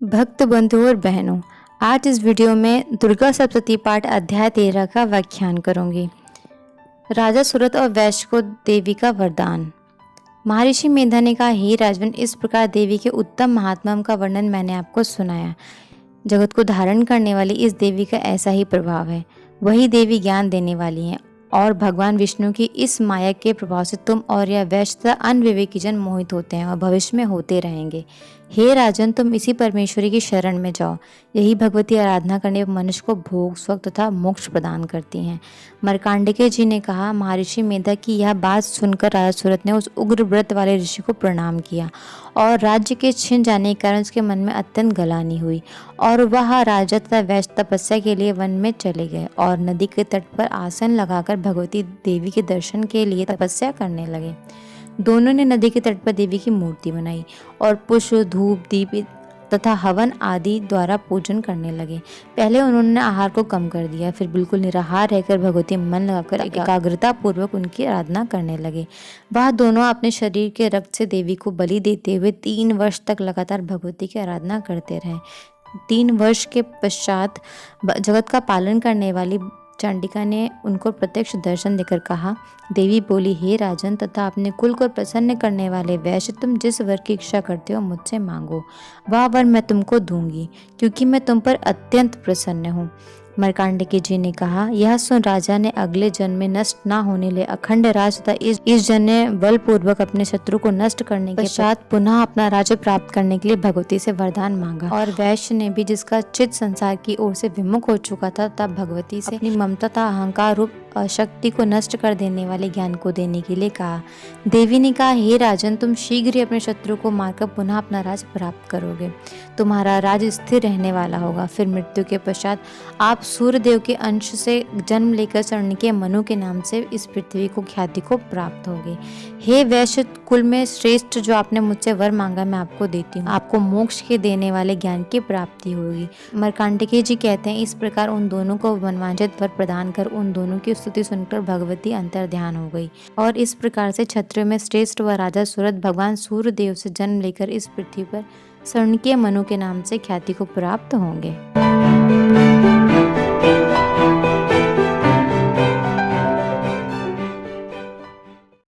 भक्त बंधु और बहनों, आज इस वीडियो में दुर्गा सप्तशती पाठ अध्याय 13 का व्याख्यान करूंगी। राजा सुरथ और वैश्य को देवी का वरदान। महर्षि मेधा ने कहा, हे राजन, इस प्रकार देवी के उत्तम महात्मा का वर्णन मैंने आपको सुनाया। जगत को धारण करने वाली इस देवी का ऐसा ही प्रभाव है। वही देवी ज्ञान देने वाली है और भगवान विष्णु की इस माया के प्रभाव से तुम और यह वैश्य तथा अनविवेकी जन मोहित होते हैं और भविष्य में होते रहेंगे। हे राजन, तुम इसी परमेश्वरी की शरण में जाओ। यही भगवती आराधना करने पर मनुष्य को भोग, स्वर्ग तथा मोक्ष प्रदान करती हैं। मार्कंडेय जी ने कहा, महर्षि मेधा की यह बात सुनकर राजा सुरथ ने उस उग्र व्रत वाले ऋषि को प्रणाम किया और राज्य के छिन जाने के कारण उसके मन में अत्यंत गलानी हुई और वह राजा तथा वैश्य तपस्या के लिए वन में चले गए और नदी के तट पर आसन लगाकर भगवती देवी के दर्शन के लिए तपस्या करने लगे। दोनों ने नदी के तट पर देवी की मूर्ति बनाई और पुष्प, धूप, दीप तथा हवन आदि द्वारा पूजन करने लगे। पहले उन्होंने आहार को कम कर दिया, फिर बिल्कुल निराहार रहकर भगवती मन लगाकर एकाग्रता पूर्वक उनकी आराधना करने लगे। वह दोनों अपने शरीर के रक्त से देवी को बलि देते हुए 3 वर्ष तक लगातार भगवती की आराधना करते रहे। 3 वर्ष के पश्चात जगत का पालन करने वाली चंडिका ने उनको प्रत्यक्ष दर्शन देकर कहा, देवी बोली, हे राजन तथा अपने कुल को प्रसन्न करने वाले वैश्य, तुम जिस वर की इच्छा करते हो मुझसे मांगो, वह वर मैं तुमको दूंगी, क्योंकि मैं तुम पर अत्यंत प्रसन्न हूँ। मार्कंडेय जी ने कहा, यह सुन राजा ने अगले जन्म में नष्ट न होने ले अखंड राज तथा इस जन्म में बलपूर्वक अपने शत्रु को नष्ट करने के पश्चात पुनः अपना राज्य प्राप्त करने के लिए भगवती से वरदान मांगा। और वैश्य ने भी, जिसका चित्त संसार की ओर से विमुख हो चुका था, तब भगवती से अपनी ममता तथा अहंकार रूप शक्ति को नष्ट कर देने वाले ज्ञान को देने के लिए कहा। देवी ने कहा, हे राजन, तुम शीघ्र ही अपने शत्रु को मारकर पुनः अपना राज प्राप्त करोगे। तुम्हारा राज स्थिर रहने वाला होगा। फिर मृत्यु के पश्चात आप सूर्यदेव के अंश से जन्म लेकर शरणिके मनु के नाम से इस पृथ्वी को ख्याति को प्राप्त होगे। हे वैश्य कुल में श्रेष्ठ, जो आपने मुझसे वर मांगा मैं आपको देती हूँ। आपको मोक्ष के देने वाले ज्ञान की प्राप्ति होगी। मार्कंडेय जी कहते हैं, इस प्रकार उन दोनों को मनवांछित वर प्रदान कर उन दोनों की स्तुति सुनकर भगवती अंतर ध्यान हो गई और इस प्रकार से क्षत्रियों में श्रेष्ठ व राजा सुरथ भगवान सूर्यदेव से जन्म लेकर इस पृथ्वी पर शरणिके मनु के नाम से ख्याति को प्राप्त होंगे।